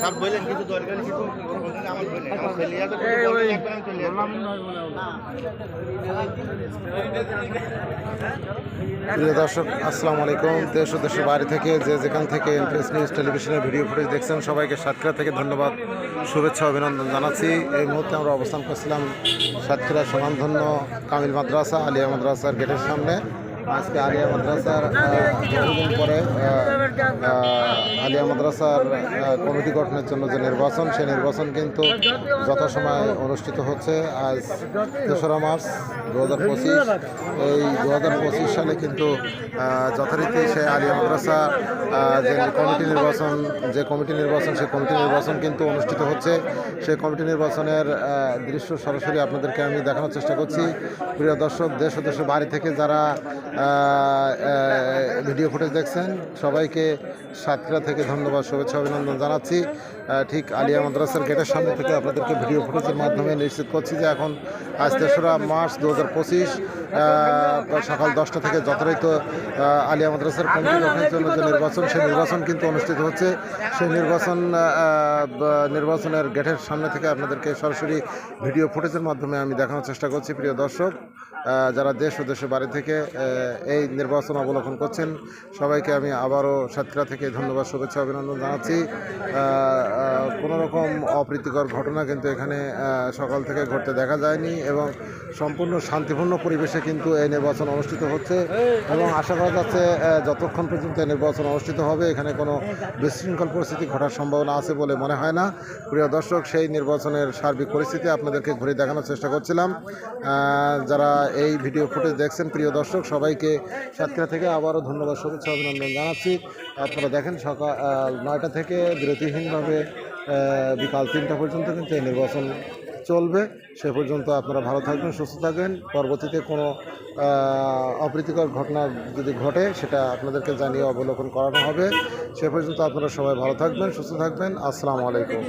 সব বললেন কিছু দরকার কিছু আমার বললেন আমার ছেলে আছে প্রিয় দর্শক আসসালামু আলাইকুম। দেশ ও দেশের বাইরে থেকে যে যেখান থেকে এনপ্রেস নিউজ টেলিভিশনের ভিডিও ফুটেজ দেখছেন সবাইকে সাতক্ষীরা থেকে ধন্যবাদ, শুভেচ্ছা, অভিনন্দন জানাচ্ছি। এই মুহূর্তে আমরা অবস্থান করছিলাম সাতক্ষীরা স্বনামধন্য কামিল মাদ্রাসা আলিয়া মাদ্রাসার গেটের সামনে। আজকে আলিয়া মাদ্রাসার বহুদিন পরে আলিয়া মাদ্রাসার কমিটি গঠনের জন্য যে নির্বাচন, সেই নির্বাচন কিন্তু যথাসময়ে অনুষ্ঠিত হচ্ছে। আজ ৩রা মার্চ 2025। এই 2025 সালে কিন্তু যথারীতি সেই আলিয়া মাদ্রাসা যে কমিটি নির্বাচন সেই কমিটি নির্বাচন কিন্তু অনুষ্ঠিত হচ্ছে। সেই কমিটি নির্বাচনের দৃশ্য সরাসরি আপনাদেরকে আমি দেখানোর চেষ্টা করছি। প্রিয় দর্শক, দেশ ও দেশের বাড়ি থেকে যারা ভিডিও ফুটেজ দেখছেন সবাইকে সাতক্ষীরা থেকে ধন্যবাদ, শুভেচ্ছা, অভিনন্দন জানাচ্ছি। ঠিক আলিয়া মাদ্রাসার গেটের সামনে থেকে আপনাদেরকে ভিডিও ফুটেজের মাধ্যমে নিশ্চিত করছি যে এখন আজ ৩রা মার্চ 2025 সকাল 10টা থেকে যথারীতি আলিয়া মাদ্রাসার কমিটি গঠনের জন্য যে নির্বাচন, সেই নির্বাচন কিন্তু অনুষ্ঠিত হচ্ছে। সেই নির্বাচনের গেটের সামনে থেকে আপনাদেরকে সরাসরি ভিডিও ফুটেজের মাধ্যমে আমি দেখানোর চেষ্টা করছি। প্রিয় দর্শক, যারা দেশ ও দেশের বাড়ি থেকে এই নির্বাচন অবলোকন করছেন সবাইকে আমি আবারও সাতক্ষীরা থেকে ধন্যবাদ, শুভেচ্ছা, অভিনন্দন জানাচ্ছি। কোনো রকম অপ্রীতিকর ঘটনা কিন্তু এখানে সকাল থেকে ঘটতে দেখা যায়নি এবং সম্পূর্ণ শান্তিপূর্ণ পরিবেশে কিন্তু এই নির্বাচন অনুষ্ঠিত হচ্ছে এবং আশা করা যাচ্ছে যতক্ষণ পর্যন্ত এই নির্বাচন অনুষ্ঠিত হবে এখানে কোনো বিশৃঙ্খল পরিস্থিতি ঘটার সম্ভাবনা আছে বলে মনে হয় না। প্রিয় দর্শক, সেই নির্বাচনের সার্বিক পরিস্থিতি আপনাদেরকে ঘুরে দেখানোর চেষ্টা করছিলাম। যারা এই ভিডিও ফুটেজ দেখছেন প্রিয় দর্শক সবাইকে সাতক্ষীরা থেকে আবারও ধন্যবাদ, শুভেচ্ছা, অভিনন্দন জানাচ্ছি। আপনারা দেখেন সকাল 9টা থেকে বিরতিহীনভাবে বিকাল 3টা পর্যন্ত কিন্তু এই নির্বাচন চলবে। সে পর্যন্ত আপনারা ভালো থাকবেন, সুস্থ থাকবেন। পরবর্তীতে কোনো অপ্রীতিকর ঘটনা যদি ঘটে সেটা আপনাদেরকে জানিয়ে অবলোকন করানো হবে। সে পর্যন্ত আপনারা সবাই ভালো থাকবেন, সুস্থ থাকবেন। আসসালামু আলাইকুম।